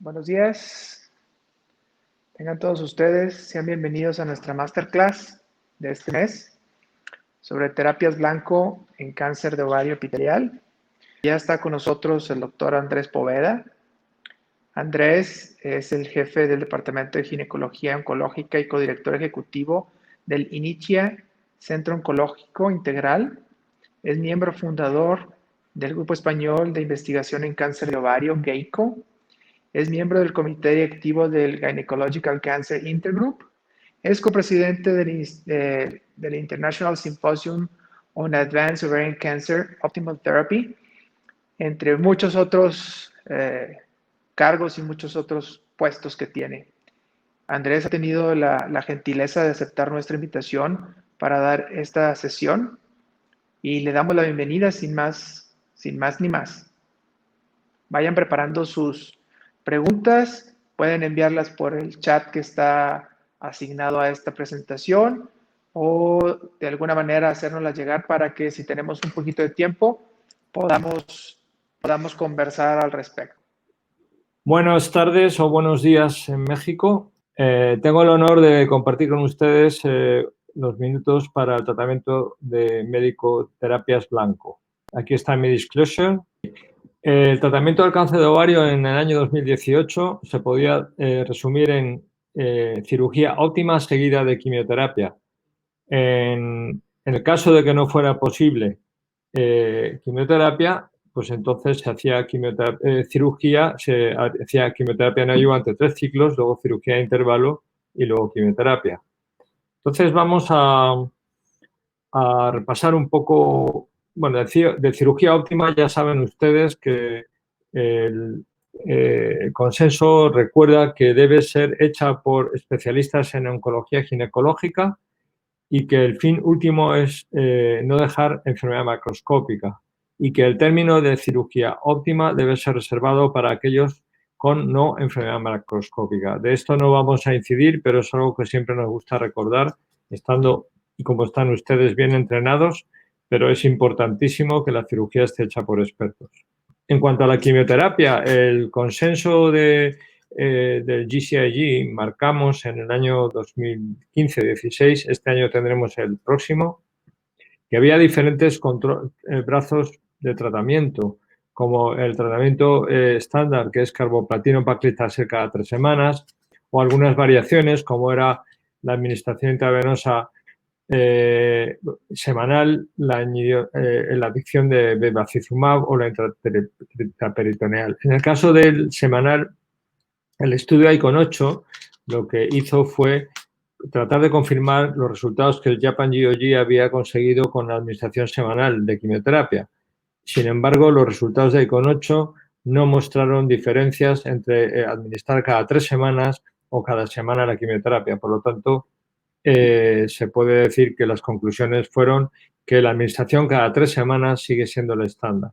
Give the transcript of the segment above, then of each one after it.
Buenos días, tengan todos ustedes, sean bienvenidos a nuestra masterclass de este mes sobre terapias blanco en cáncer de ovario epitelial. Ya está con nosotros el doctor Andrés Poveda. Andrés es el jefe del Departamento de Ginecología Oncológica y codirector ejecutivo del Inicia Centro Oncológico Integral. Es miembro fundador del Grupo Español de Investigación en Cáncer de Ovario, GEICO. Es miembro del comité directivo del Gynecological Cancer Intergroup. Es copresidente del International Symposium on Advanced Ovarian Cancer Optimal Therapy, entre muchos otros cargos y muchos otros puestos que tiene. Andrés ha tenido la gentileza de aceptar nuestra invitación para dar esta sesión y le damos la bienvenida sin más ni más. Vayan preparando sus preguntas, pueden enviarlas por el chat que está asignado a esta presentación o de alguna manera hacérnoslas llegar para que si tenemos un poquito de tiempo podamos conversar al respecto. Buenas tardes o buenos días en México. Tengo el honor de compartir con ustedes los minutos para el tratamiento de médico terapias blanco. Aquí está mi disclosure. El tratamiento del cáncer de ovario en el año 2018 se podía resumir en cirugía óptima seguida de quimioterapia. En el caso de que no fuera posible quimioterapia, pues entonces se hacía cirugía, se hacía quimioterapia neoadyuvante 3 ciclos, luego cirugía de intervalo y luego quimioterapia. Entonces vamos a repasar un poco, bueno, de cirugía óptima ya saben ustedes que el consenso recuerda que debe ser hecha por especialistas en oncología ginecológica y que el fin último es no dejar enfermedad macroscópica y que el término de cirugía óptima debe ser reservado para aquellos con no enfermedad macroscópica. De esto no vamos a incidir, pero es algo que siempre nos gusta recordar, estando y como están ustedes bien entrenados, pero es importantísimo que la cirugía esté hecha por expertos. En cuanto a la quimioterapia, el consenso del GCIG marcamos en el año 2015-16, este año tendremos el próximo, que había diferentes brazos de tratamiento, como el tratamiento estándar, que es carboplatino paclitaxel cada 3 semanas, o algunas variaciones, como era la administración intravenosa semanal, la adicción de bevacizumab o la intraperitoneal. En el caso del semanal, el estudio ICON 8 lo que hizo fue tratar de confirmar los resultados que el Japan GOG había conseguido con la administración semanal de quimioterapia. Sin embargo, los resultados de ICON 8 no mostraron diferencias entre administrar cada 3 semanas o cada semana la quimioterapia. Por lo tanto, se puede decir que las conclusiones fueron que la administración cada 3 semanas sigue siendo el estándar.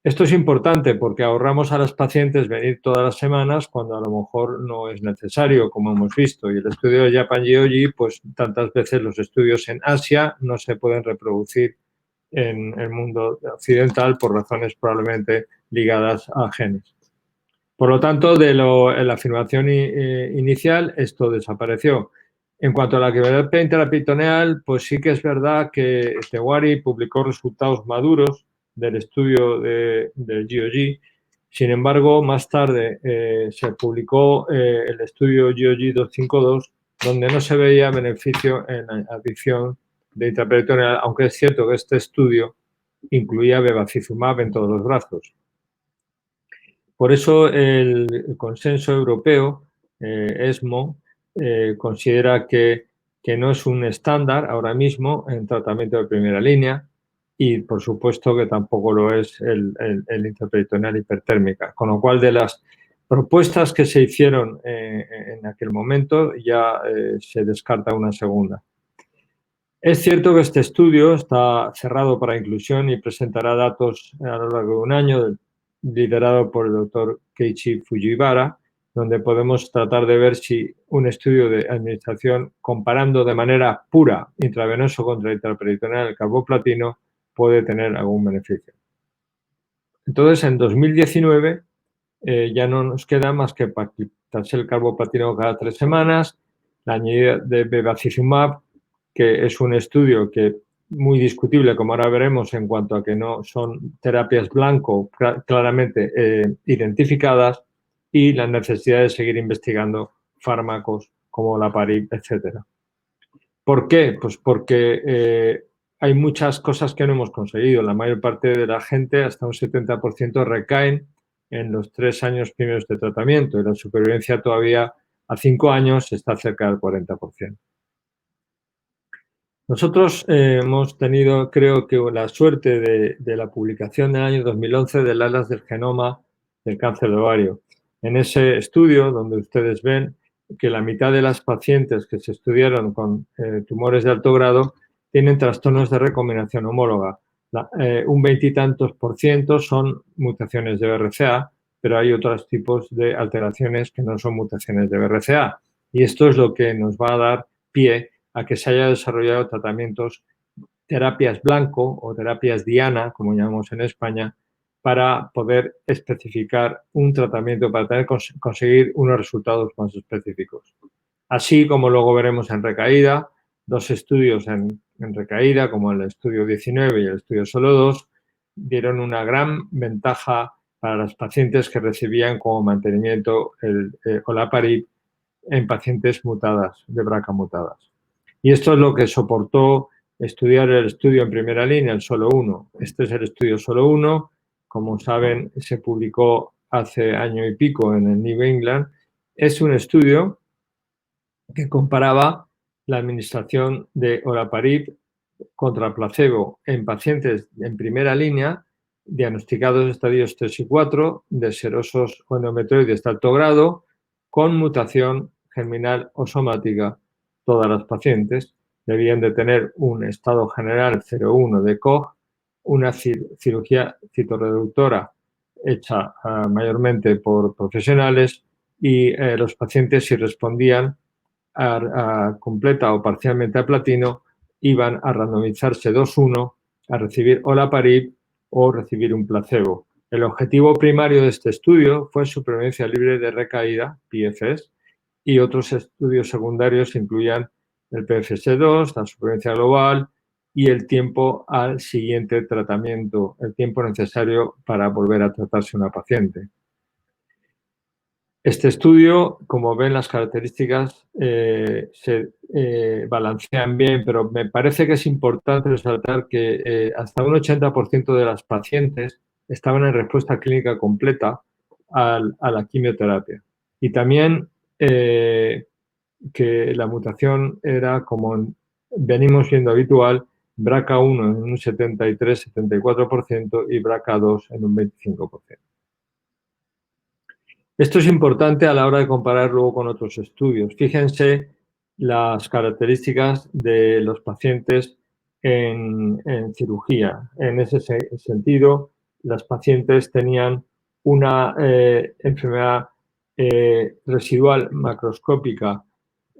Esto es importante porque ahorramos a los pacientes venir todas las semanas cuando a lo mejor no es necesario, como hemos visto. Y el estudio de Japan GOG, pues tantas veces los estudios en Asia no se pueden reproducir en el mundo occidental por razones probablemente ligadas a genes. Por lo tanto, en la afirmación inicial, esto desapareció. En cuanto a la quimioterapia intraperitoneal, pues sí que es verdad que Tewari publicó resultados maduros del estudio del GOG. Sin embargo, más tarde se publicó el estudio GOG 252, donde no se veía beneficio en la adición de intraperitoneal, aunque es cierto que este estudio incluía bevacizumab en todos los brazos. Por eso el consenso europeo, ESMO, considera que no es un estándar ahora mismo en tratamiento de primera línea y, por supuesto, que tampoco lo es el intraperitoneal hipertérmica. Con lo cual, de las propuestas que se hicieron en aquel momento, ya se descarta una segunda. Es cierto que este estudio está cerrado para inclusión y presentará datos a lo largo de un año, liderado por el doctor Keiichi Fujiwara, donde podemos tratar de ver si un estudio de administración comparando de manera pura intravenoso contra intraperitoneal el carboplatino puede tener algún beneficio. Entonces, en 2019, ya no nos queda más que quitarse el carboplatino cada 3 semanas, la añadida de bevacizumab, que es un estudio que muy discutible, como ahora veremos, en cuanto a que no son terapias blanco claramente identificadas, y la necesidad de seguir investigando fármacos como la olaparib, etcétera. ¿Por qué? Pues porque hay muchas cosas que no hemos conseguido. La mayor parte de la gente, hasta un 70%, recaen en los 3 años primeros de tratamiento y la supervivencia todavía a 5 años está cerca del 40%. Nosotros hemos tenido, creo que, la suerte de la publicación del año 2011 del Atlas del Genoma del Cáncer de Ovario. En ese estudio, donde ustedes ven que la mitad de las pacientes que se estudiaron con tumores de alto grado tienen trastornos de recombinación homóloga. Un 20 y tantos por ciento son mutaciones de BRCA, pero hay otros tipos de alteraciones que no son mutaciones de BRCA. Y esto es lo que nos va a dar pie a que se haya desarrollado tratamientos, terapias blanco o terapias diana, como llamamos en España, para poder especificar un tratamiento, para conseguir unos resultados más específicos. Así como luego veremos en recaída, 2 estudios en recaída, como el estudio 19 y el estudio solo 2, dieron una gran ventaja para las pacientes que recibían como mantenimiento el olaparib en pacientes mutadas, de BRCA mutadas. Y esto es lo que soportó estudiar el estudio en primera línea, el solo 1. Este es el estudio solo 1. Como saben, se publicó hace año y pico en el New England. Es un estudio que comparaba la administración de olaparib contra placebo en pacientes en primera línea, diagnosticados de estadios 3 y 4, de serosos o endometrioides de alto grado, con mutación germinal o somática. Todas las pacientes debían de tener un estado general 0,1 de COG, una cirugía citorreductora hecha mayormente por profesionales, y los pacientes, si respondían a completa o parcialmente a platino, iban a randomizarse 2:1 a recibir olaparib o recibir un placebo. El objetivo primario de este estudio fue supervivencia libre de recaída, PFS, y otros estudios secundarios incluían el PFS2, la supervivencia global y el tiempo al siguiente tratamiento, el tiempo necesario para volver a tratarse una paciente. Este estudio, como ven, las características se balancean bien, pero me parece que es importante resaltar que hasta un 80% de las pacientes estaban en respuesta clínica completa a la quimioterapia. Y también que la mutación era, como venimos viendo habitual, BRCA1 en un 73-74% y BRCA2 en un 25%. Esto es importante a la hora de comparar luego con otros estudios. Fíjense las características de los pacientes en cirugía. En ese sentido, las pacientes tenían una enfermedad residual macroscópica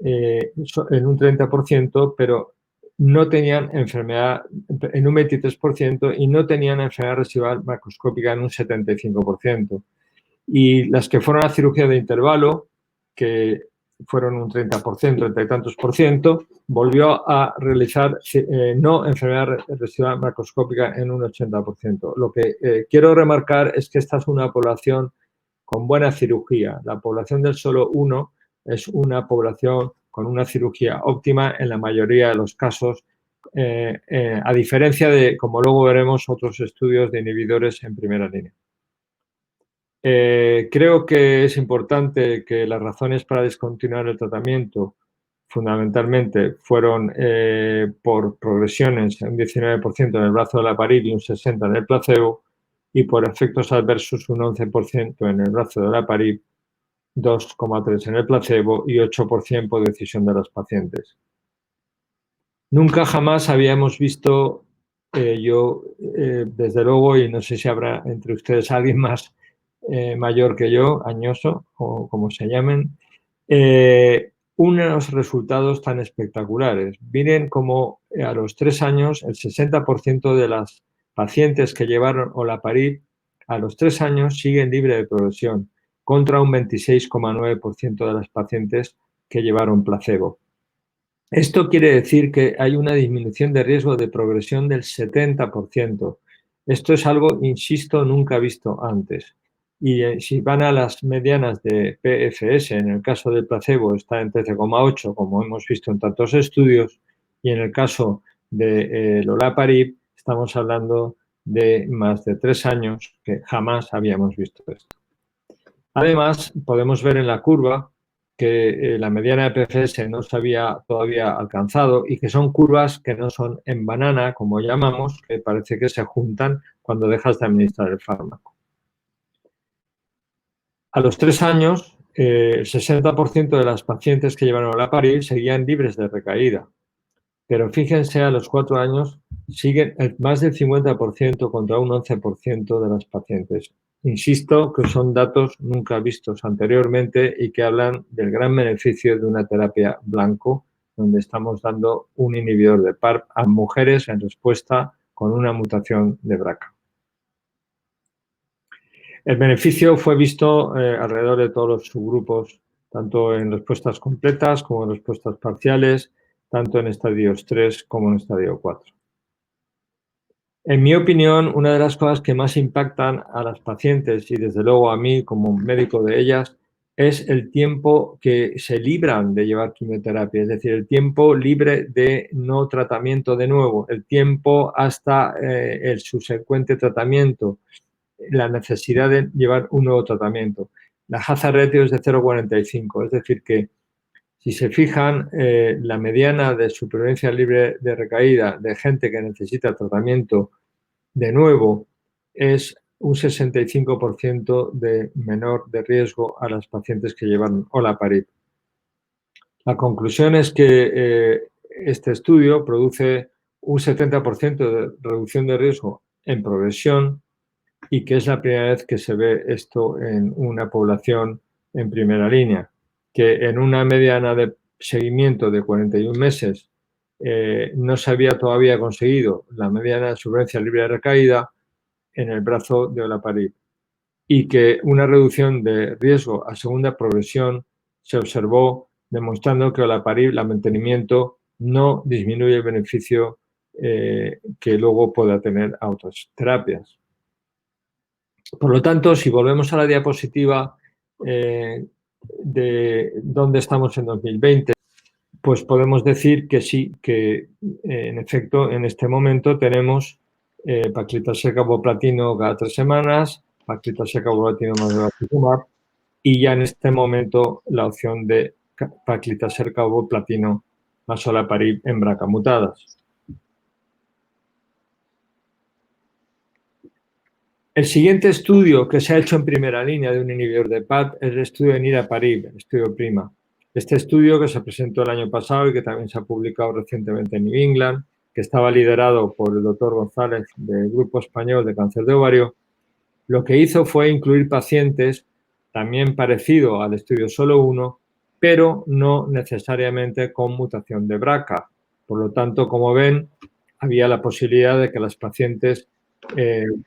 en un 30%, pero no tenían enfermedad en un 23% y no tenían enfermedad residual macroscópica en un 75%. Y las que fueron a cirugía de intervalo, que fueron un 30%, 30 y tantos por ciento, volvió a realizar no enfermedad residual macroscópica en un 80%. Lo que quiero remarcar es que esta es una población con buena cirugía. La población del solo 1 es una población con una cirugía óptima en la mayoría de los casos, a diferencia de, como luego veremos, otros estudios de inhibidores en primera línea. Creo que es importante que las razones para descontinuar el tratamiento fundamentalmente fueron por progresiones, un 19% en el brazo de olaparib y un 60% en el placebo, y por efectos adversos un 11% en el brazo de olaparib, 2,3% en el placebo y 8% por decisión de los pacientes. Nunca jamás habíamos visto, desde luego, y no sé si habrá entre ustedes alguien más mayor que yo, añoso o como se llamen, unos resultados tan espectaculares. Miren cómo a los 3 años el 60% de las pacientes que llevaron olaparib a los 3 años siguen libre de progresión. contra un 26,9% de las pacientes que llevaron placebo. Esto quiere decir que hay una disminución de riesgo de progresión del 70%. Esto es algo, insisto, nunca visto antes. Y si van a las medianas de PFS, en el caso del placebo está en 13,8, como hemos visto en tantos estudios, y en el caso de olaparib estamos hablando de más de 3 años, que jamás habíamos visto esto. Además, podemos ver en la curva que la mediana de PFS no se había todavía alcanzado y que son curvas que no son en banana, como llamamos, que parece que se juntan cuando dejas de administrar el fármaco. A los 3 años, el 60% de las pacientes que llevaron olaparib seguían libres de recaída. Pero fíjense, a los 4 años siguen más del 50% contra un 11% de las pacientes. Insisto que son datos nunca vistos anteriormente y que hablan del gran beneficio de una terapia blanco, donde estamos dando un inhibidor de PARP a mujeres en respuesta con una mutación de BRCA. El beneficio fue visto alrededor de todos los subgrupos, tanto en respuestas completas como en respuestas parciales, tanto en estadios 3 como en estadio 4. En mi opinión, una de las cosas que más impactan a las pacientes y desde luego a mí como médico de ellas es el tiempo que se libran de llevar quimioterapia, es decir, el tiempo libre de no tratamiento de nuevo, el tiempo hasta el subsecuente tratamiento, la necesidad de llevar un nuevo tratamiento. La hazard ratio es de 0,45, es decir que si se fijan, la mediana de supervivencia libre de recaída de gente que necesita tratamiento de nuevo es un 65% de menor de riesgo a las pacientes que llevan olaparib. La conclusión es que este estudio produce un 70% de reducción de riesgo en progresión y que es la primera vez que se ve esto en una población en primera línea, que en una mediana de seguimiento de 41 meses no se había todavía conseguido la mediana de supervivencia libre de recaída en el brazo de olaparib y que una reducción de riesgo a segunda progresión se observó demostrando que olaparib, el mantenimiento, no disminuye el beneficio que luego pueda tener a otras terapias. Por lo tanto, si volvemos a la diapositiva de dónde estamos en 2020, pues podemos decir que sí, que en efecto en este momento tenemos paclitaxel carboplatino cada 3 semanas, paclitaxel carboplatino más bevacizumab y ya en este momento la opción de paclitaxel carboplatino más olaparib en BRCA mutadas. El siguiente estudio que se ha hecho en primera línea de un inhibidor de PARP es el estudio de niraparib, el estudio PRIMA. Este estudio que se presentó el año pasado y que también se ha publicado recientemente en New England, que estaba liderado por el doctor González del Grupo Español de Cáncer de Ovario, lo que hizo fue incluir pacientes también parecido al estudio Solo 1, pero no necesariamente con mutación de BRCA. Por lo tanto, como ven, había la posibilidad de que las pacientes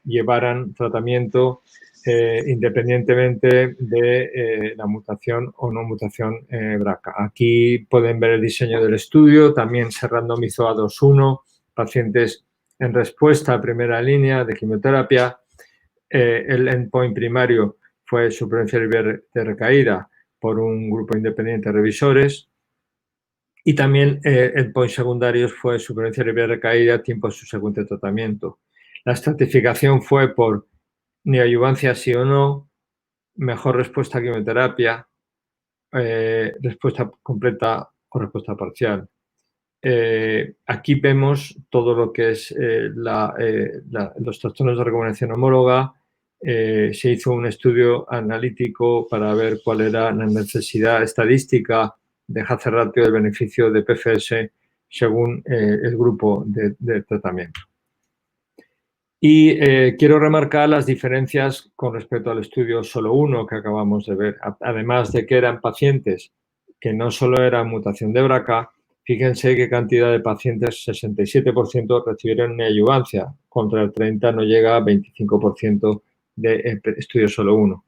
llevaran tratamiento independientemente de la mutación o no mutación BRCA. Aquí pueden ver el diseño del estudio, también se randomizó a 2:1, pacientes en respuesta a primera línea de quimioterapia. El endpoint primario fue supervivencia libre de recaída por un grupo independiente de revisores y también endpoint secundarios fue supervivencia libre de recaída, tiempo de subsecuente tratamiento. La estratificación fue por neoadyuvancia sí o no, mejor respuesta a quimioterapia, respuesta completa o respuesta parcial. Aquí vemos todo lo que es los trastornos de recomendación homóloga. Se hizo un estudio analítico para ver cuál era la necesidad estadística de hazard ratio del beneficio de PFS según el grupo de tratamiento. Y quiero remarcar las diferencias con respecto al estudio Solo 1 que acabamos de ver. Además de que eran pacientes que no solo era mutación de BRCA, fíjense qué cantidad de pacientes, 67% recibieron neoadyuvancia, contra el 30% no llega a 25% de estudio Solo 1.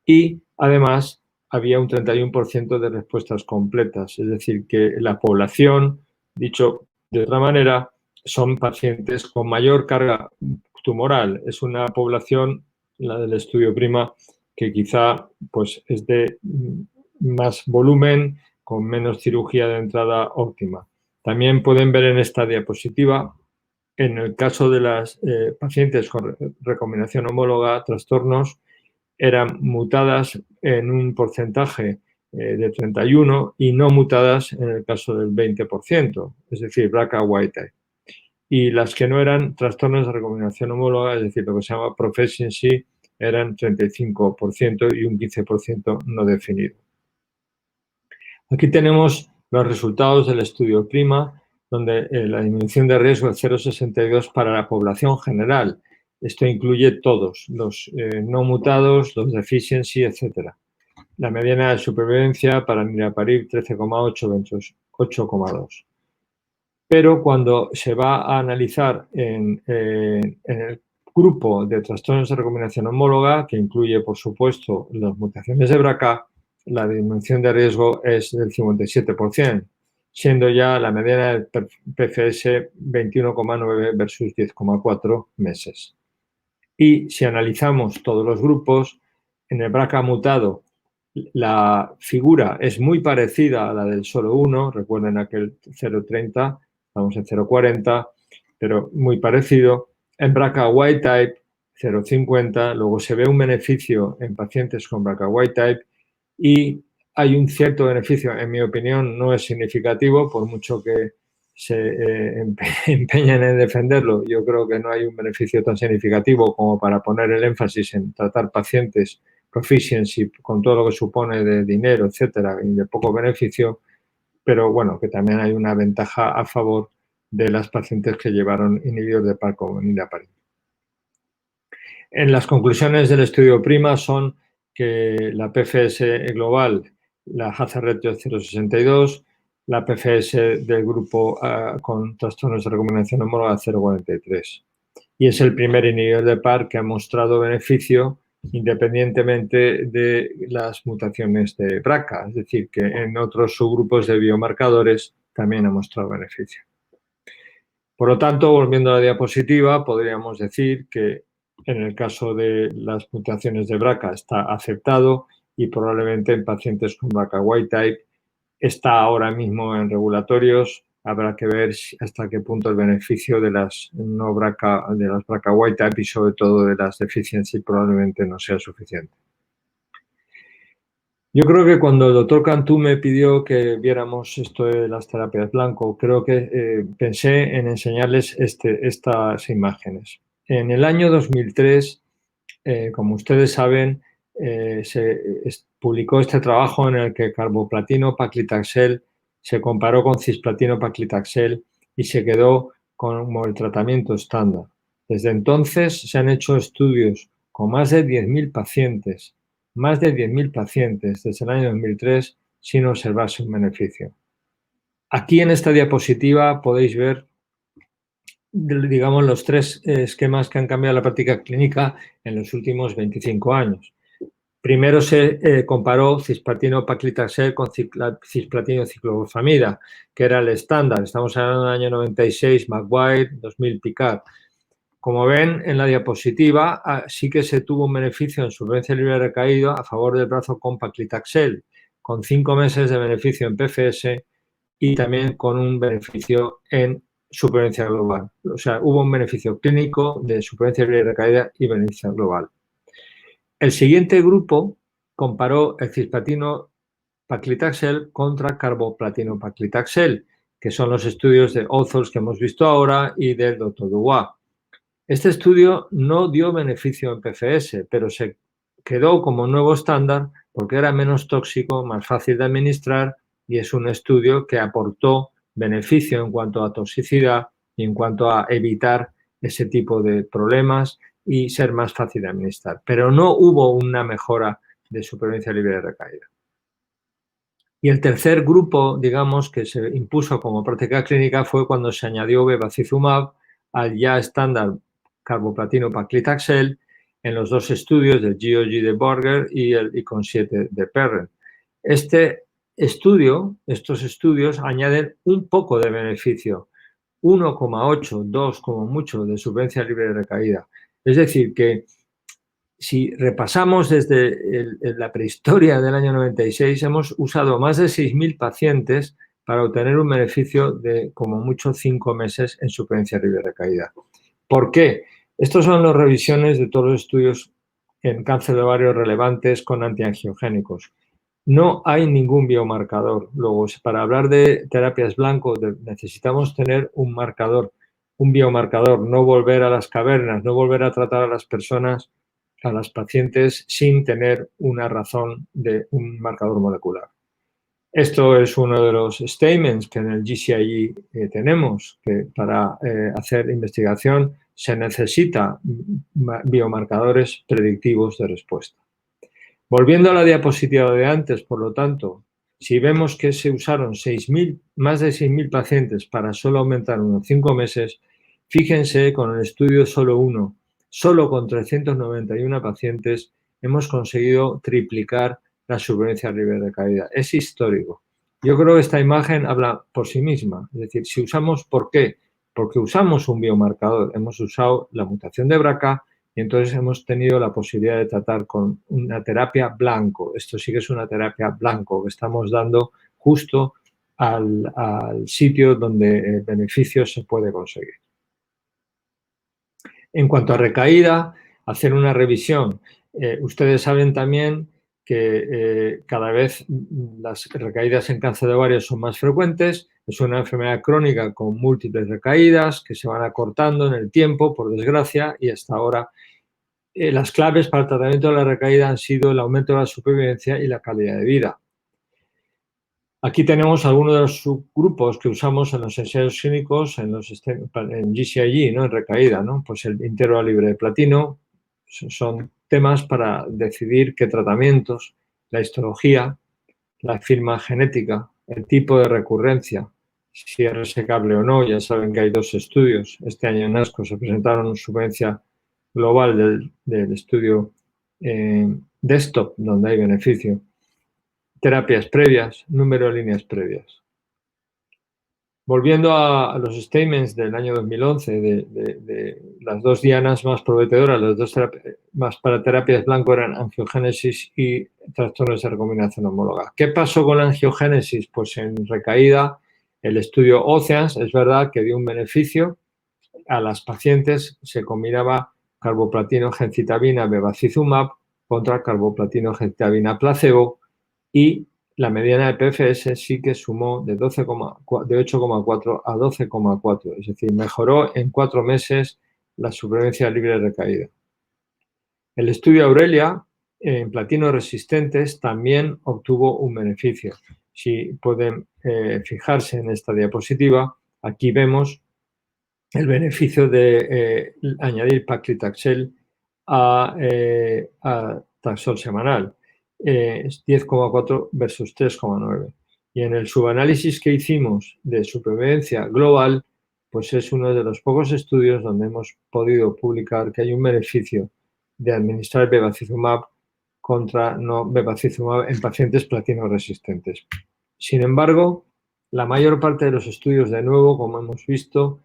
y además había un 31% de respuestas completas, es decir, que la población, dicho de otra manera, son pacientes con mayor carga tumoral. Es una población, la del estudio PRIMA, que quizá pues, es de más volumen, con menos cirugía de entrada óptima. También pueden ver en esta diapositiva, en el caso de las pacientes con recombinación homóloga, trastornos, eran mutadas en un porcentaje de 31 y no mutadas en el caso del 20%, es decir, BRCA wild type. Y las que no eran trastornos de recombinación homóloga, es decir, lo que se llama proficiency, eran 35% y un 15% no definido. Aquí tenemos los resultados del estudio PRIMA, donde la disminución de riesgo es 0,62 para la población general. Esto incluye todos, los no mutados, los deficiency, etc. La mediana de supervivencia para niraparib 13,8 versus 8,2. Pero cuando se va a analizar en el grupo de trastornos de recombinación homóloga, que incluye, por supuesto, las mutaciones de BRCA, la disminución de riesgo es del 57%, siendo ya la mediana del PFS 21,9 versus 10,4 meses. Y si analizamos todos los grupos, en el BRCA mutado la figura es muy parecida a la del solo 1, recuerden aquel 0,30, estamos en 0,40, pero muy parecido. En BRCA wild type 0,50, luego se ve un beneficio en pacientes con BRCA wild type y hay un cierto beneficio, en mi opinión no es significativo, por mucho que se empeñen en defenderlo, yo creo que no hay un beneficio tan significativo como para poner el énfasis en tratar pacientes proficiency con todo lo que supone de dinero, etcétera, y de poco beneficio, pero bueno, que también hay una ventaja a favor de las pacientes que llevaron inhibidor de PARP como niraparib. En las conclusiones del estudio PRIMA son que la PFS global, la hazard ratio es 0,62, la PFS del grupo con trastornos de recombinación homóloga 0,43. Y es el primer inhibidor de PARP que ha mostrado beneficio independientemente de las mutaciones de BRCA, es decir, que en otros subgrupos de biomarcadores también ha mostrado beneficio. Por lo tanto, volviendo a la diapositiva, podríamos decir que en el caso de las mutaciones de BRCA está aceptado y probablemente en pacientes con BRCA wild type está ahora mismo en regulatorios. Habrá que ver hasta qué punto el beneficio de las no BRCA, de las BRCA wild type y sobre todo de las deficiencias probablemente no sea suficiente. Yo creo que cuando el doctor Cantú me pidió que viéramos esto de las terapias blanco, creo que pensé en enseñarles estas imágenes. En el año 2003, como ustedes saben, se publicó este trabajo en el que carboplatino paclitaxel se comparó con cisplatino paclitaxel y se quedó como el tratamiento estándar. Desde entonces se han hecho estudios con más de 10.000 pacientes, desde el año 2003 sin observarse un beneficio. Aquí en esta diapositiva podéis ver, digamos, los tres esquemas que han cambiado la práctica clínica en los últimos 25 años. Primero se comparó cisplatino paclitaxel con cisplatino ciclofosfamida, que era el estándar. Estamos hablando del año 96, McGuire, 2000, Picard. Como ven en la diapositiva, sí que se tuvo un beneficio en supervivencia libre recaído a favor del brazo con paclitaxel, con 5 meses de beneficio en PFS y también con un beneficio en supervivencia global. O sea, hubo un beneficio clínico de supervivencia libre recaída y beneficio global. El siguiente grupo comparó el cisplatino paclitaxel contra carboplatino paclitaxel, que son los estudios de authors que hemos visto ahora y del Dr. Dubois. Este estudio no dio beneficio en PFS, pero se quedó como nuevo estándar porque era menos tóxico, más fácil de administrar y es un estudio que aportó beneficio en cuanto a toxicidad y en cuanto a evitar ese tipo de problemas y ser más fácil de administrar. Pero no hubo una mejora de supervivencia libre de recaída. Y el tercer grupo, digamos, que se impuso como práctica clínica fue cuando se añadió bevacizumab al ya estándar carboplatino paclitaxel, en los dos estudios, del GOG de Borger y el ICON 7 de Perren. Estos estudios añaden un poco de beneficio, 1,8, 2 como mucho de supervivencia libre de recaída. Es decir, que si repasamos desde la prehistoria del año 96, hemos usado más de 6.000 pacientes para obtener un beneficio de como mucho 5 meses en supervivencia libre de recaída. ¿Por qué? Estos son las revisiones de todos los estudios en cáncer de ovario relevantes con antiangiogénicos. No hay ningún biomarcador. Luego, para hablar de terapias blanco, necesitamos tener un marcador, un biomarcador, no volver a las cavernas, no volver a tratar a las personas, a las pacientes, sin tener una razón de un marcador molecular. Esto es uno de los statements que en el GCIE tenemos, que para hacer investigación se necesita biomarcadores predictivos de respuesta. Volviendo a la diapositiva de antes, por lo tanto, si vemos que se usaron más de 6.000 pacientes para solo aumentar unos 5 meses, fíjense con el estudio solo uno, solo con 391 pacientes hemos conseguido triplicar la supervivencia libre de recaída. Es histórico. Yo creo que esta imagen habla por sí misma. Es decir, si usamos, ¿por qué? Porque usamos un biomarcador. Hemos usado la mutación de BRCA y entonces hemos tenido la posibilidad de tratar con una terapia blanco. Esto sí que es una terapia blanco que estamos dando justo al sitio donde el beneficio se puede conseguir. En cuanto a recaída, hacer una revisión. Ustedes saben también que cada vez las recaídas en cáncer de ovario son más frecuentes. Es una enfermedad crónica con múltiples recaídas que se van acortando en el tiempo, por desgracia, y hasta ahora las claves para el tratamiento de la recaída han sido el aumento de la supervivencia y la calidad de vida. Aquí tenemos algunos de los subgrupos que usamos en los ensayos clínicos, en GCIE, ¿no? En recaída, ¿no? Pues el intervalo libre de platino son temas para decidir qué tratamientos, la histología, la firma genética, el tipo de recurrencia, si es resecable o no. Ya saben que hay dos estudios. Este año en ASCO se presentaron supervivencia global del estudio desktop, donde hay beneficio. Terapias previas, número de líneas previas. Volviendo a los statements del año 2011 de las dos dianas más prometedoras, las dos más para terapias blanco eran angiogénesis y trastornos de recombinación homóloga. ¿Qué pasó con la angiogénesis? Pues en recaída, el estudio Oceans es verdad que dio un beneficio a las pacientes, se combinaba carboplatino gencitabina bevacizumab contra carboplatino gencitabina placebo y la mediana de PFS sí que sumó de 8,4 a 12,4, es decir, mejoró en 4 meses la supervivencia libre de recaída. El estudio Aurelia en platinos resistentes también obtuvo un beneficio. Si pueden fijarse en esta diapositiva, aquí vemos el beneficio de añadir paclitaxel a taxol semanal. Es 10,4 versus 3,9. Y en el subanálisis que hicimos de supervivencia global, pues es uno de los pocos estudios donde hemos podido publicar que hay un beneficio de administrar bevacizumab contra no bevacizumab en pacientes platino resistentes. Sin embargo, la mayor parte de los estudios, de nuevo, como hemos visto,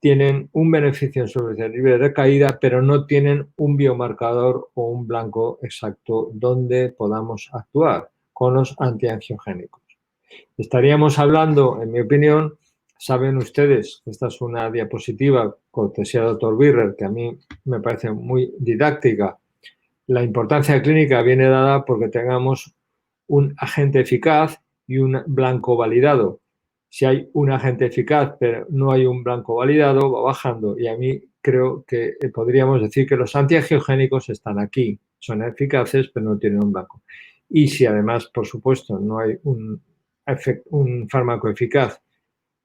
tienen un beneficio en supervivencia libre de recaída, pero no tienen un biomarcador o un blanco exacto donde podamos actuar con los antiangiogénicos. Estaríamos hablando, en mi opinión, saben ustedes, esta es una diapositiva cortesía del doctor Birrer, que a mí me parece muy didáctica. La importancia clínica viene dada porque tengamos un agente eficaz y un blanco validado. Si hay un agente eficaz pero no hay un blanco validado, va bajando. Y a mí creo que podríamos decir que los antiangiogénicos están aquí. Son eficaces pero no tienen un blanco. Y si además, por supuesto, no hay un fármaco eficaz,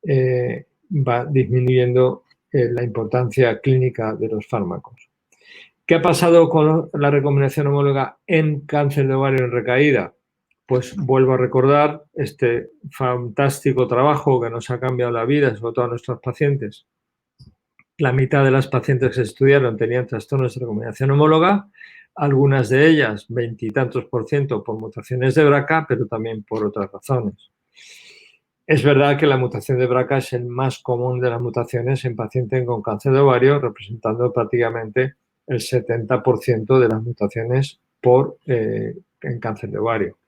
va disminuyendo la importancia clínica de los fármacos. ¿Qué ha pasado con la recombinación homóloga en cáncer de ovario en recaída? Pues vuelvo a recordar este fantástico trabajo que nos ha cambiado la vida, sobre todo a nuestros pacientes, La mitad de las pacientes que se estudiaron tenían trastornos de recombinación homóloga, algunas de ellas, 20 y tantos % por mutaciones de BRCA, pero también por otras razones. Es verdad que la mutación de BRCA es el más común de las mutaciones en pacientes con cáncer de ovario, representando prácticamente el 70% de las mutaciones en cáncer de ovario.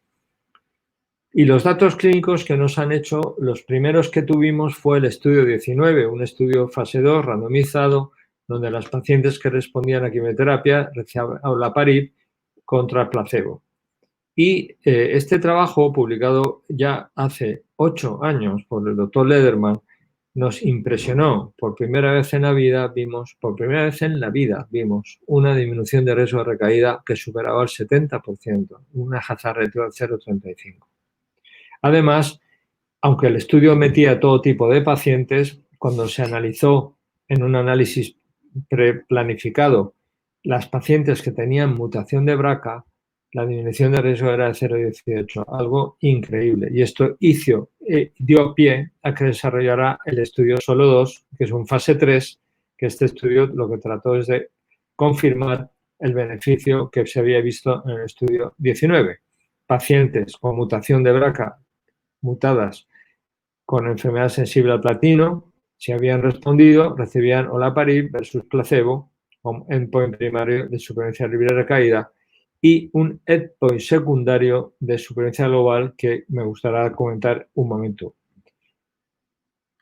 Y los datos clínicos que nos han hecho, los primeros que tuvimos fue el estudio 19, un estudio fase 2 randomizado, donde las pacientes que respondían a quimioterapia recibían olaparib contra placebo. Y este trabajo, publicado ya hace 8 años por el doctor Lederman, nos impresionó. Por primera vez en la vida vimos una disminución de riesgo de recaída que superaba el 70%, una hazard ratio de 0,35. Además, aunque el estudio metía todo tipo de pacientes, cuando se analizó en un análisis preplanificado las pacientes que tenían mutación de BRCA, la disminución de riesgo era de 0,18, algo increíble. Y esto dio pie a que desarrollara el estudio SOLO 2, que es un fase 3, que este estudio lo que trató es de confirmar el beneficio que se había visto en el estudio 19. Pacientes con mutación de BRCA mutadas con enfermedad sensible al platino, si habían respondido, recibían olaparib versus placebo, con endpoint primario de supervivencia libre de recaída y un endpoint secundario de supervivencia global que me gustaría comentar un momento.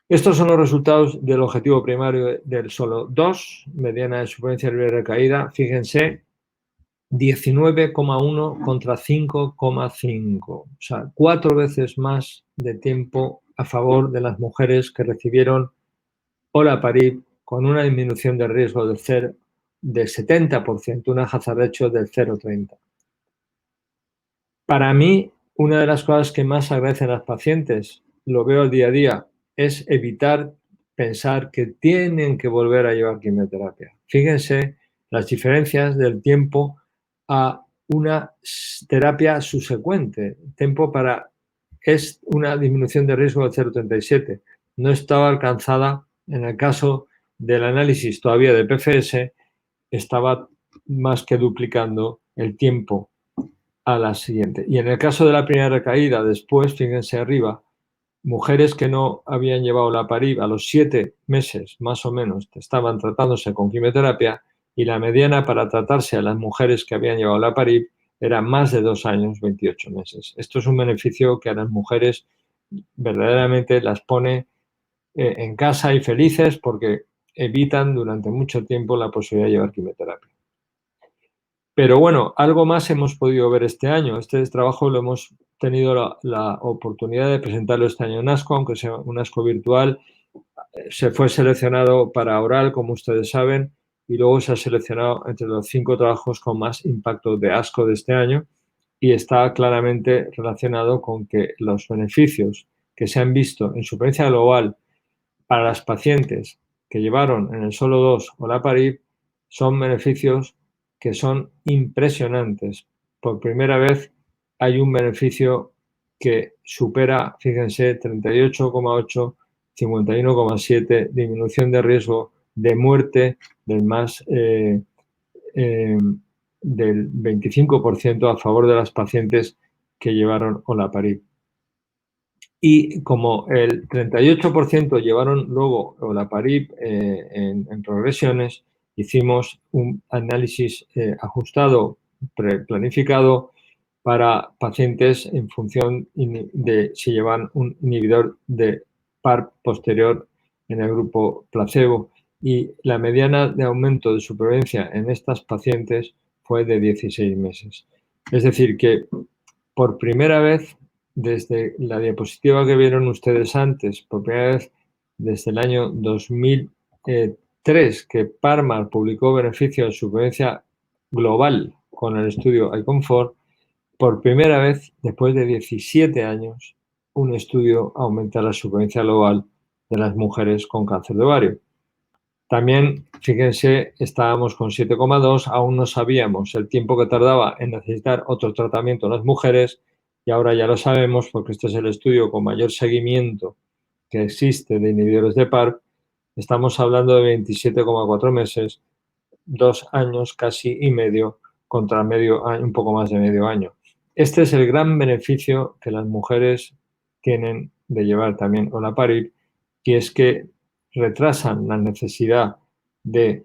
Estos son los resultados del objetivo primario del SOLO 2, mediana de supervivencia libre de recaída. Fíjense, 19,1 contra 5,5. O sea, 4 veces más de tiempo a favor de las mujeres que recibieron olaparib con una disminución de riesgo del 70%, una hazard ratio del 0,30. Para mí, una de las cosas que más agradecen las pacientes, lo veo al día a día, es evitar pensar que tienen que volver a llevar quimioterapia. Fíjense las diferencias del tiempo a una terapia subsecuente. Es una disminución de riesgo del 0,37. No estaba alcanzada en el caso del análisis todavía de PFS, estaba más que duplicando el tiempo a la siguiente. Y en el caso de la primera recaída, después, fíjense arriba, mujeres que no habían llevado olaparib a los 7 meses, más o menos, estaban tratándose con quimioterapia y la mediana para tratarse a las mujeres que habían llevado olaparib era más de 2 años, 28 meses. Esto es un beneficio que a las mujeres verdaderamente las pone en casa y felices porque evitan durante mucho tiempo la posibilidad de llevar quimioterapia. Pero bueno, algo más hemos podido ver este año. Este trabajo lo hemos tenido la oportunidad de presentarlo este año en ASCO, aunque sea un ASCO virtual. Se fue seleccionado para oral, como ustedes saben, y luego se ha seleccionado entre los 5 trabajos con más impacto de ASCO de este año y está claramente relacionado con que los beneficios que se han visto en supervivencia global para las pacientes que llevaron en el SOLO 2 olaparib son beneficios que son impresionantes. Por primera vez hay un beneficio que supera, fíjense, 38,8, 51,7, disminución de riesgo de muerte del 25% a favor de las pacientes que llevaron olaparib. Y como el 38% llevaron luego olaparib en progresiones, hicimos un análisis ajustado, planificado para pacientes en función de si llevan un inhibidor de PARP posterior en el grupo placebo. Y la mediana de aumento de supervivencia en estas pacientes fue de 16 meses. Es decir, que por primera vez, desde la diapositiva que vieron ustedes antes, por primera vez desde el año 2003, que Parmar publicó beneficios de supervivencia global con el estudio ICONFOR, por primera vez, después de 17 años, un estudio aumenta la supervivencia global de las mujeres con cáncer de ovario. También, fíjense, estábamos con 7,2, aún no sabíamos el tiempo que tardaba en necesitar otro tratamiento en las mujeres y ahora ya lo sabemos porque este es el estudio con mayor seguimiento que existe de inhibidores de PARP estamos hablando de 27,4 meses, 2 años casi y medio contra medio año, un poco más de medio año. Este es el gran beneficio que las mujeres tienen de llevar también olaparib, y es que retrasan la necesidad de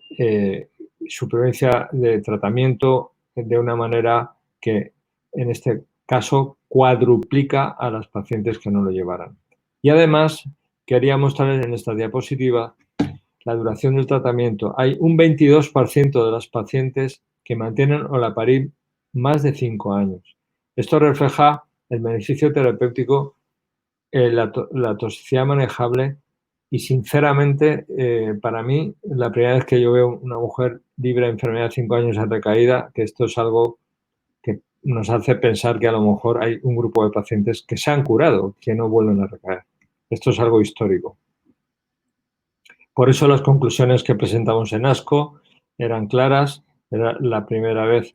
supervivencia de tratamiento de una manera que en este caso cuadruplica a las pacientes que no lo llevaran. Y además quería mostrar en esta diapositiva la duración del tratamiento. Hay un 22% de las pacientes que mantienen olaparib más de 5 años. Esto refleja el beneficio terapéutico, la toxicidad manejable y, sinceramente, para mí, la primera vez que yo veo una mujer libre de enfermedad 5 años de recaída, que esto es algo que nos hace pensar que a lo mejor hay un grupo de pacientes que se han curado, que no vuelven a recaer. Esto es algo histórico. Por eso las conclusiones que presentamos en ASCO eran claras. Era la primera vez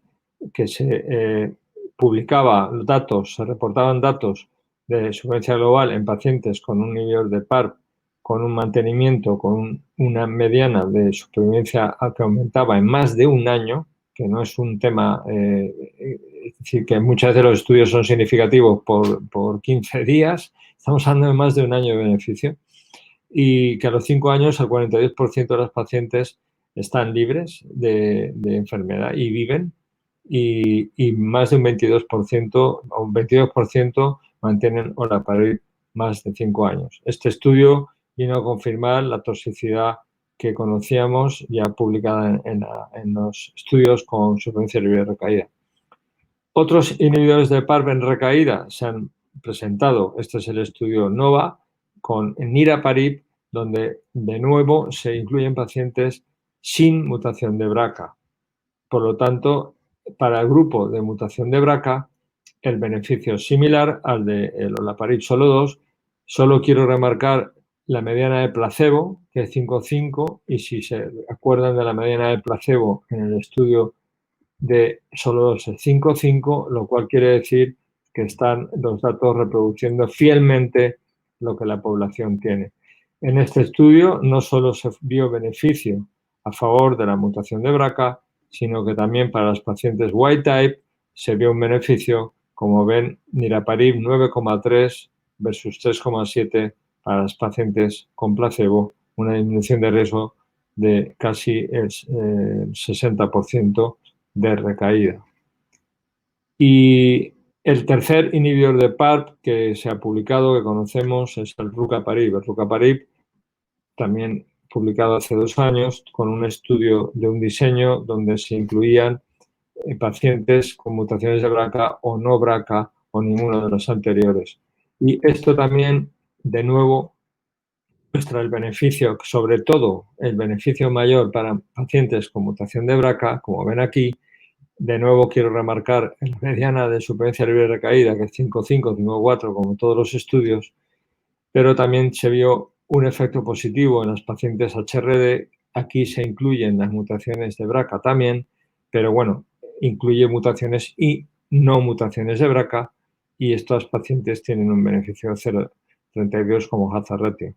que se publicaba datos, se reportaban datos de supervivencia global en pacientes con un inhibidor de PARP, con un mantenimiento, con una mediana de supervivencia que aumentaba en más de un año, que no es un tema, es decir, que muchas veces los estudios son significativos por 15 días, estamos hablando de más de un año de beneficio. Y que a los 5 años el 42% de las pacientes están libres de enfermedad y viven, y más de un 22% o un 22% mantienen olaparib más de 5 años. Este estudio vino a confirmar la toxicidad que conocíamos ya publicada en los estudios con supervivencia libre de recaída. Otros inhibidores de PARP en recaída se han presentado. Este es el estudio NOVA con niraparib, donde de nuevo se incluyen pacientes sin mutación de BRCA. Por lo tanto, para el grupo de mutación de BRCA, el beneficio es similar al de olaparib solo 2. Solo quiero remarcar la mediana de placebo, que es 5,5, y si se acuerdan de la mediana de placebo en el estudio de solo 5,5, lo cual quiere decir que están los datos reproduciendo fielmente lo que la población tiene. En este estudio no solo se vio beneficio a favor de la mutación de BRCA, sino que también para los pacientes wild type se vio un beneficio, como ven, niraparib 9,3 versus 3,7 para los pacientes con placebo, una disminución de riesgo de casi el 60% de recaída. Y el tercer inhibidor de PARP que se ha publicado, que conocemos, es el rucaparib. El rucaparib, también publicado hace 2 años, con un estudio de un diseño donde se incluían pacientes con mutaciones de BRCA o no BRCA o ninguno de los anteriores. Y esto también, de nuevo, muestra el beneficio, sobre todo el beneficio mayor para pacientes con mutación de BRCA, como ven aquí. De nuevo quiero remarcar la mediana de supervivencia libre de recaída, que es 5,5, 5,4, como todos los estudios, pero también se vio un efecto positivo en los pacientes HRD. Aquí se incluyen las mutaciones de BRCA también, pero bueno, incluye mutaciones y no mutaciones de BRCA, y estos pacientes tienen un beneficio de 0,32 como hazard ratio.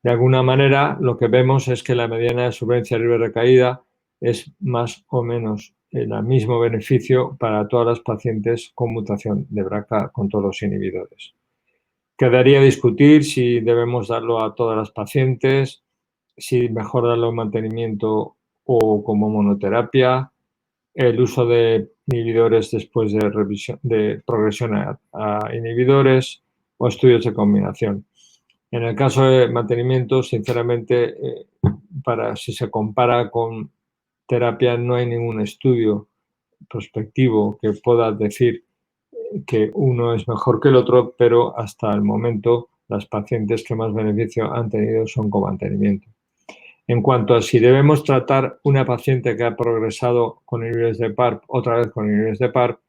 De alguna manera, lo que vemos es que la mediana de supervivencia libre de recaída es más o menos el mismo beneficio para todas las pacientes con mutación de BRCA con todos los inhibidores. Quedaría discutir si debemos darlo a todas las pacientes, si mejor darlo en mantenimiento o como monoterapia, el uso de inhibidores después de progresión a inhibidores o estudios de combinación. En el caso de mantenimiento, sinceramente, si se compara con terapia, no hay ningún estudio prospectivo que pueda decir que uno es mejor que el otro, pero hasta el momento las pacientes que más beneficio han tenido son con mantenimiento. En cuanto a si debemos tratar una paciente que ha progresado con inhibidores de PARP otra vez con inhibidores de PARP,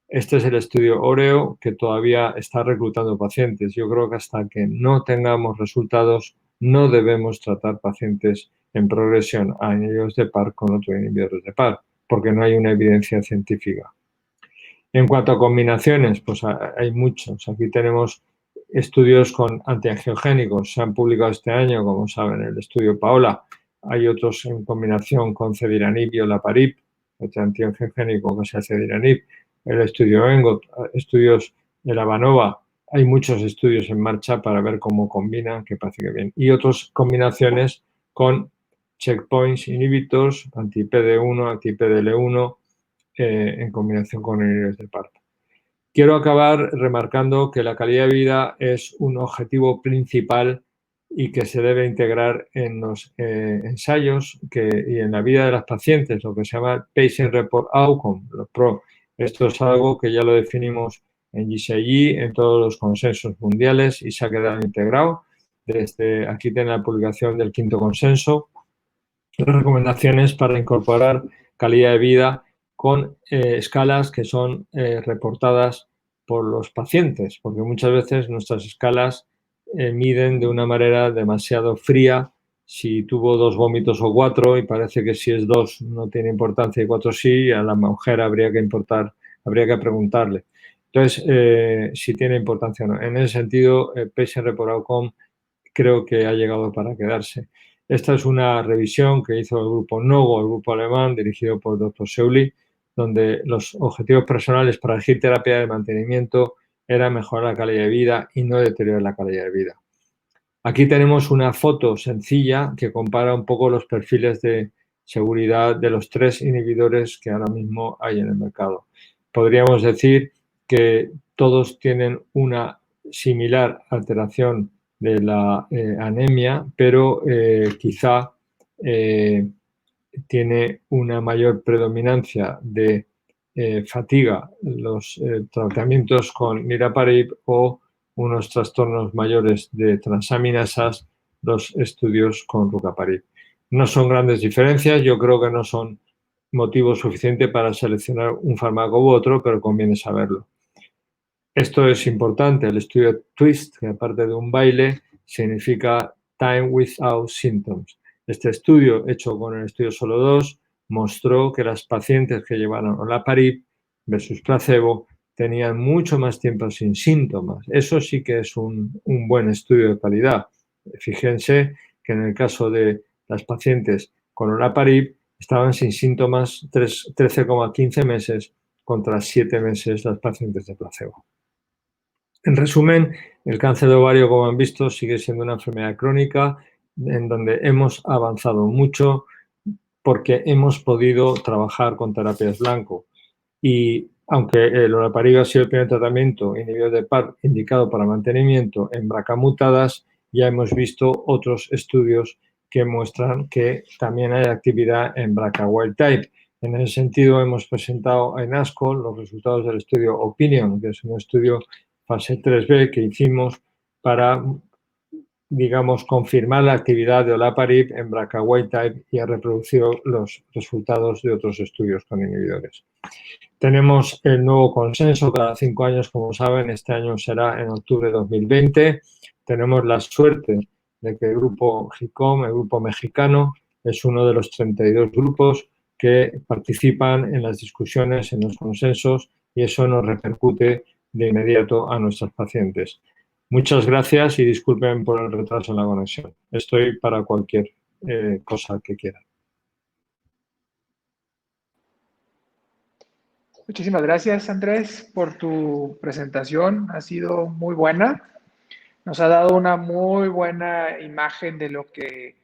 este es el estudio OREO, que todavía está reclutando pacientes. Yo creo que hasta que no tengamos resultados no debemos tratar pacientes en progresión a inhibidores de PARP con otros inhibidores de PARP, porque no hay una evidencia científica. En cuanto a combinaciones, pues hay muchos. Aquí tenemos estudios con antiangiogénicos. Se han publicado este año, como saben, el estudio Paola. Hay otros en combinación con cediranib y olaparib, otro antiangiogénico que se hace cediranib. El estudio ENGOT, estudios de la Vanova. Hay muchos estudios en marcha para ver cómo combinan, que parece que bien. Y otras combinaciones con checkpoints inhibitors, anti-PD1, anti-PDL1, en combinación con inhibidores de PARP. Quiero acabar remarcando que la calidad de vida es un objetivo principal y que se debe integrar en los ensayos y en la vida de las pacientes, lo que se llama Patient Report Outcome, los PRO. Esto es algo que ya lo definimos en JCI, en todos los consensos mundiales y se ha quedado integrado. Desde aquí tiene la publicación del 5º consenso, recomendaciones para incorporar calidad de vida con escalas que son reportadas por los pacientes, porque muchas veces nuestras escalas miden de una manera demasiado fría si tuvo 2 vómitos o 4 y parece que si es 2 no tiene importancia y 4 sí, a la mujer habría que preguntarle. Entonces, si tiene importancia o no. En ese sentido, Patient Report Outcome creo que ha llegado para quedarse. Esta es una revisión que hizo el grupo NOGO, el grupo alemán, dirigido por el doctor Seuli, donde los objetivos personales para elegir terapia de mantenimiento era mejorar la calidad de vida y no deteriorar la calidad de vida. Aquí tenemos una foto sencilla que compara un poco los perfiles de seguridad de los 3 inhibidores que ahora mismo hay en el mercado. Podríamos decir que todos tienen una similar alteración de la anemia, pero quizá tiene una mayor predominancia de fatiga los tratamientos con niraparib o unos trastornos mayores de transaminasas, los estudios con rucaparib. No son grandes diferencias, yo creo que no son motivo suficiente para seleccionar un fármaco u otro, pero conviene saberlo. Esto es importante, el estudio TWIST, que aparte de un baile, significa Time Without Symptoms. Este estudio, hecho con el estudio SOLO 2, mostró que las pacientes que llevaron olaparib versus placebo tenían mucho más tiempo sin síntomas. Eso sí que es un buen estudio de calidad. Fíjense que en el caso de las pacientes con olaparib estaban sin síntomas 13,15 meses contra 7 meses las pacientes de placebo. En resumen, el cáncer de ovario, como han visto, sigue siendo una enfermedad crónica en donde hemos avanzado mucho porque hemos podido trabajar con terapias blanco. Y aunque el olaparib ha sido el primer tratamiento inhibidor de PARP indicado para mantenimiento en BRCA mutadas, ya hemos visto otros estudios que muestran que también hay actividad en BRCA wild type. En ese sentido, hemos presentado en ASCO los resultados del estudio Opinion, que es un estudio fase 3B que hicimos para, digamos, confirmar la actividad de olaparib en BRCA wild type y ha reproducido los resultados de otros estudios con inhibidores. Tenemos el nuevo consenso cada 5 años, como saben, este año será en octubre de 2020. Tenemos la suerte de que el grupo GICOM, el grupo mexicano, es uno de los 32 grupos que participan en las discusiones, en los consensos, y eso nos repercute de inmediato a nuestros pacientes. Muchas gracias y disculpen por el retraso en la conexión. Estoy para cualquier cosa que quieran. Muchísimas gracias, Andrés, por tu presentación. Ha sido muy buena. Nos ha dado una muy buena imagen de lo que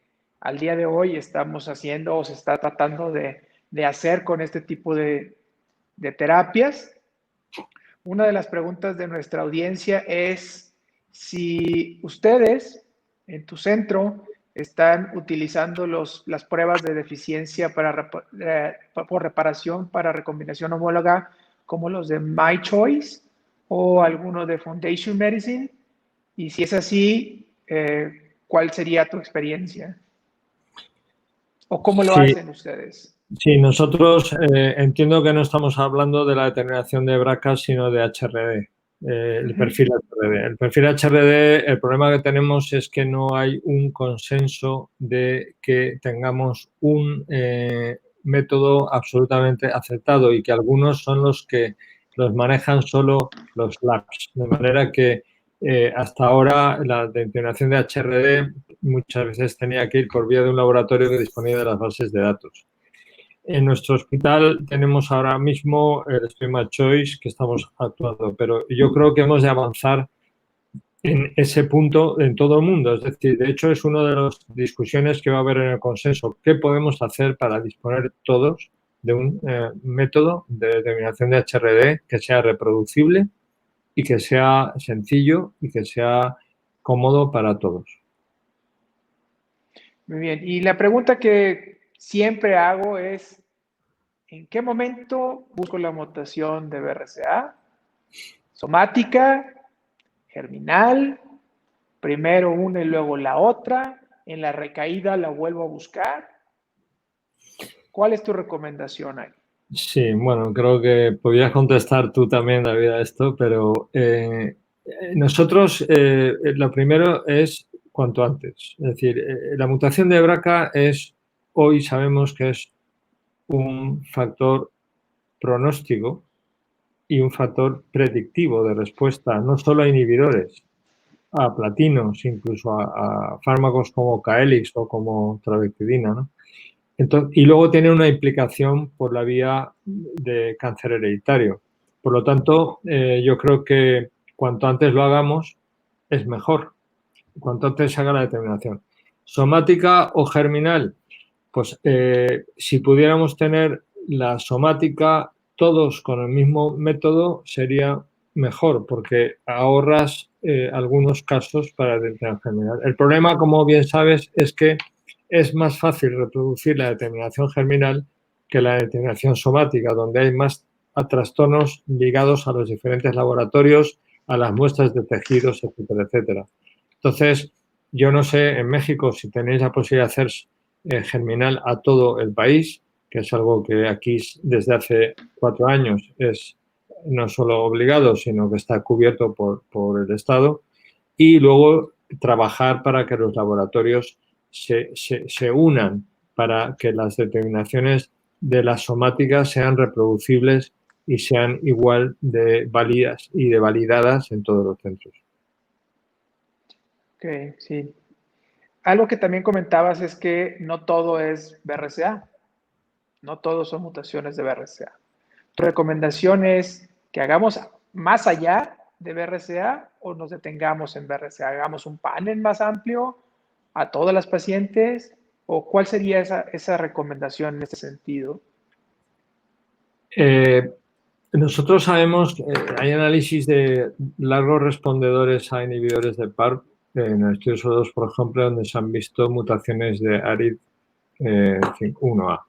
al día de hoy estamos haciendo o se está tratando de hacer con este tipo de terapias. Una de las preguntas de nuestra audiencia es si ustedes en tu centro están utilizando las pruebas de deficiencia por reparación para recombinación homóloga como los de MyChoice o alguno de Foundation Medicine. Y si es así, ¿cuál sería tu experiencia? ¿O cómo lo hacen ustedes? Sí, nosotros entiendo que no estamos hablando de la determinación de BRCA, sino de HRD, el perfil HRD. El perfil HRD, el problema que tenemos es que no hay un consenso de que tengamos un método absolutamente aceptado y que algunos son los que los manejan solo los labs. De manera que hasta ahora la determinación de HRD muchas veces tenía que ir por vía de un laboratorio que disponía de las bases de datos. En nuestro hospital tenemos ahora mismo el Stream Choice que estamos actuando, pero yo creo que hemos de avanzar en ese punto en todo el mundo. Es decir, de hecho es una de las discusiones que va a haber en el consenso. ¿Qué podemos hacer para disponer todos de un método de determinación de HRD que sea reproducible y que sea sencillo y que sea cómodo para todos? Muy bien. Y la pregunta que siempre hago es, ¿en qué momento busco la mutación de BRCA? ¿Somática? ¿Germinal? ¿Primero una y luego la otra? ¿En la recaída la vuelvo a buscar? ¿Cuál es tu recomendación ahí? Sí, bueno, creo que podrías contestar tú también, David, a esto, pero nosotros lo primero es cuanto antes. Es decir, la mutación de BRCA hoy sabemos que es un factor pronóstico y un factor predictivo de respuesta, no solo a inhibidores, a platinos, incluso a fármacos como Caelix o como trabectidina, ¿no? Entonces, y luego tiene una implicación por la vía de cáncer hereditario. Por lo tanto, yo creo que cuanto antes lo hagamos, es mejor. Cuanto antes se haga la determinación. Somática o germinal, pues si pudiéramos tener la somática todos con el mismo método, sería mejor, porque ahorras algunos casos para la determinación germinal. El problema, como bien sabes, es que es más fácil reproducir la determinación germinal que la determinación somática, donde hay más trastornos ligados a los diferentes laboratorios, a las muestras de tejidos, etcétera, etcétera. Entonces, yo no sé en México si tenéis la posibilidad de hacer germinal a todo el país, que es algo que aquí desde hace 4 años es no solo obligado, sino que está cubierto por el Estado, y luego trabajar para que los laboratorios se unan para que las determinaciones de las somáticas sean reproducibles y sean igual de válidas y de validadas en todos los centros. Ok, sí. Algo que también comentabas es que no todo es BRCA, no todos son mutaciones de BRCA. Tu recomendación es que hagamos más allá de BRCA o nos detengamos en BRCA, hagamos un panel más amplio a todas las pacientes o cuál sería esa recomendación en este sentido. Nosotros sabemos que hay análisis de largos respondedores a inhibidores de PARP en el estudio SO2, por ejemplo, donde se han visto mutaciones de ARID1A.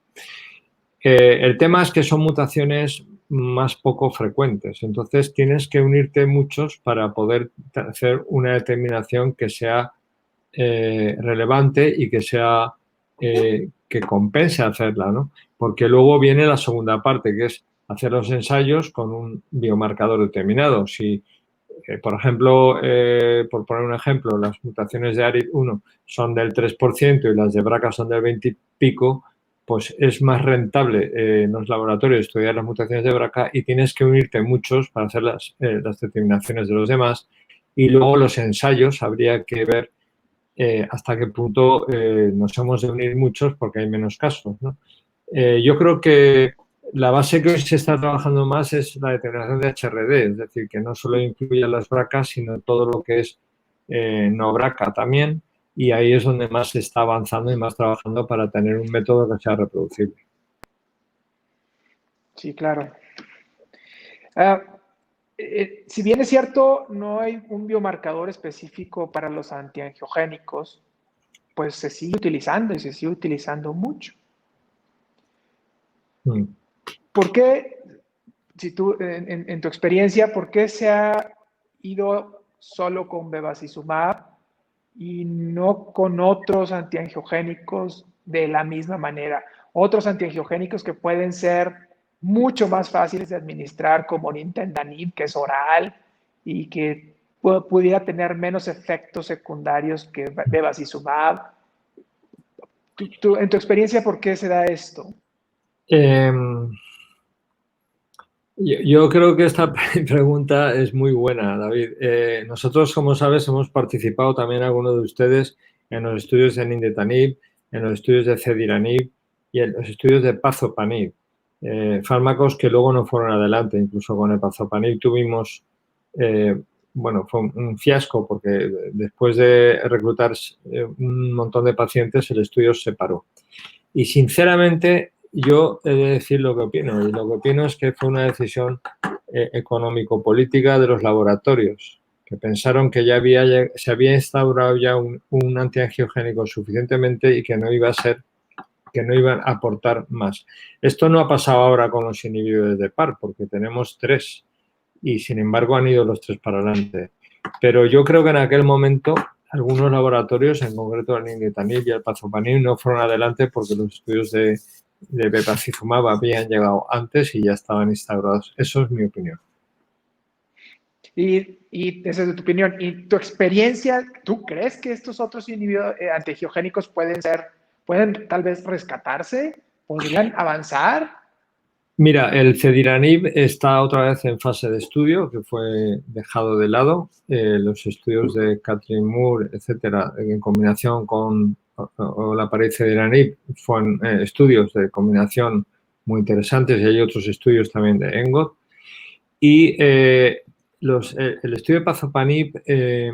El tema es que son mutaciones más poco frecuentes, entonces tienes que unirte muchos para poder hacer una determinación que sea relevante y que sea que compense hacerla, ¿no? Porque luego viene la segunda parte, que es hacer los ensayos con un biomarcador determinado. Si, por ejemplo, por poner un ejemplo, las mutaciones de ARID1 son del 3% y las de BRCA son del 20 y pico, pues es más rentable en los laboratorios estudiar las mutaciones de BRCA y tienes que unirte muchos para hacer las determinaciones de los demás. Y luego los ensayos habría que ver hasta qué punto nos hemos de unir muchos porque hay menos casos, ¿no? Yo creo que la base que hoy se está trabajando más es la determinación de HRD, es decir, que no solo incluye las BRCA, sino todo lo que es no BRCA también, y ahí es donde más se está avanzando y más trabajando para tener un método que sea reproducible. Sí, claro. Ah, si bien es cierto, no hay un biomarcador específico para los antiangiogénicos, pues se sigue utilizando y se sigue utilizando mucho. ¿Por qué, si tú, en tu experiencia, por qué se ha ido solo con bevacizumab y no con otros antiangiogénicos de la misma manera? Otros antiangiogénicos que pueden ser mucho más fáciles de administrar, como nintedanib, que es oral y que pudiera tener menos efectos secundarios que bevacizumab. En tu experiencia, ¿por qué se da esto? Eh, Yo creo que esta pregunta es muy buena, David. Nosotros, como sabes, hemos participado también algunos de ustedes en los estudios de Nintedanib, en los estudios de Cediranib y en los estudios de Pazopanib, fármacos que luego no fueron adelante. Incluso con el Pazopanib tuvimos, bueno, fue un fiasco porque después de reclutar un montón de pacientes el estudio se paró. Y sinceramente yo he de decir lo que opino, y lo que opino es que fue una decisión económico-política de los laboratorios, que pensaron que se había instaurado ya un antiangiogénico suficientemente y que no iba a ser, que no iban a aportar más. Esto no ha pasado ahora con los inhibidores de PARP, porque tenemos 3 y sin embargo han ido los 3 para adelante. Pero yo creo que en aquel momento algunos laboratorios, en concreto el Nintedanib y el Pazopanib, no fueron adelante porque los estudios de bevacizumab habían llegado antes y ya estaban instaurados. Eso es mi opinión. Y esa es tu opinión. ¿Y tu experiencia, tú crees que estos otros inhibidores antiangiogénicos pueden tal vez rescatarse? ¿Podrían avanzar? Mira, el Cediranib está otra vez en fase de estudio, que fue dejado de lado. Los estudios de Catherine Moore, etcétera, en combinación con la pared Cediranib, fueron estudios de combinación muy interesantes y hay otros estudios también de ENGOT. Y el estudio de Pazopanib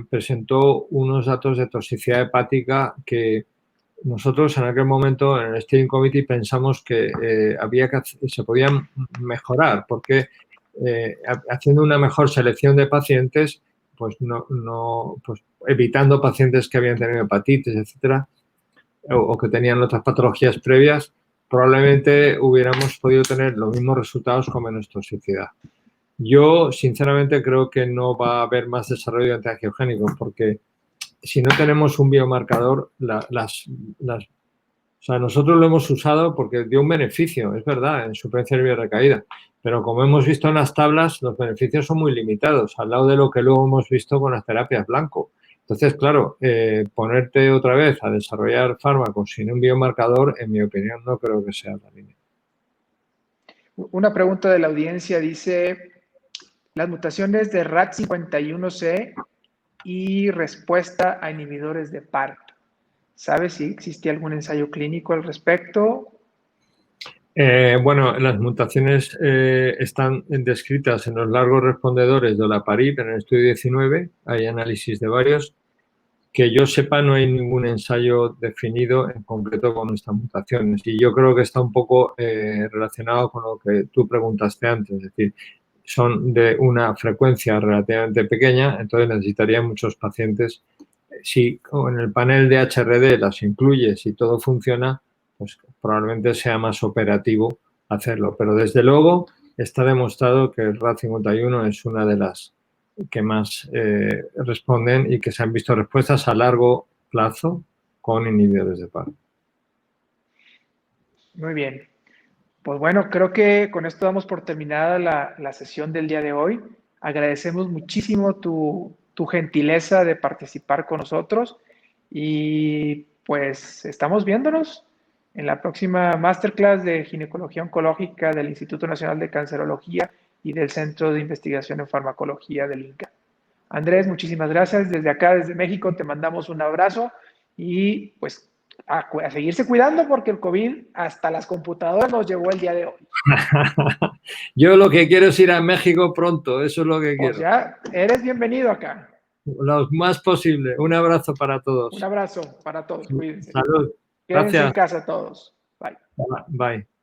presentó unos datos de toxicidad hepática que nosotros en aquel momento en el Steering Committee pensamos que se podían mejorar porque haciendo una mejor selección de pacientes, pues pues evitando pacientes que habían tenido hepatitis, etcétera, o que tenían otras patologías previas, probablemente hubiéramos podido tener los mismos resultados con menos toxicidad. Yo, sinceramente, creo que no va a haber más desarrollo de antiangiogénicos porque si no tenemos un biomarcador, o sea, nosotros lo hemos usado porque dio un beneficio, es verdad, en suplencia nerviosa recaída, pero como hemos visto en las tablas, los beneficios son muy limitados, al lado de lo que luego hemos visto con las terapias blanco. Entonces, claro, ponerte otra vez a desarrollar fármacos sin un biomarcador, en mi opinión, no creo que sea la línea. Una pregunta de la audiencia dice, las mutaciones de RAT51C y respuesta a inhibidores de PARP. ¿Sabes si existe algún ensayo clínico al respecto? Bueno, las mutaciones están descritas en los largos respondedores de olaparib en el estudio 19, hay análisis de varios. Que yo sepa, no hay ningún ensayo definido en concreto con estas mutaciones y yo creo que está un poco relacionado con lo que tú preguntaste antes, es decir, son de una frecuencia relativamente pequeña, entonces necesitaría muchos pacientes. Si en el panel de HRD las incluyes y todo funciona, pues probablemente sea más operativo hacerlo. Pero desde luego está demostrado que el RAD51 es una de las que más responden y que se han visto respuestas a largo plazo con inhibidores de PARP. Muy bien. Pues bueno, creo que con esto damos por terminada la sesión del día de hoy. Agradecemos muchísimo tu gentileza de participar con nosotros y pues estamos viéndonos en la próxima masterclass de ginecología oncológica del Instituto Nacional de Cancerología y del Centro de Investigación en Farmacología del INCA. Andrés, muchísimas gracias. Desde acá, desde México, te mandamos un abrazo y pues a seguirse cuidando porque el COVID hasta las computadoras nos llegó el día de hoy. Yo lo que quiero es ir a México pronto, eso es lo que Pues quiero. ya, eres bienvenido acá. Lo más posible. Un abrazo para todos. Un abrazo para todos, cuídense. Salud. Quédense en Gracias. casa todos. Bye. Bye.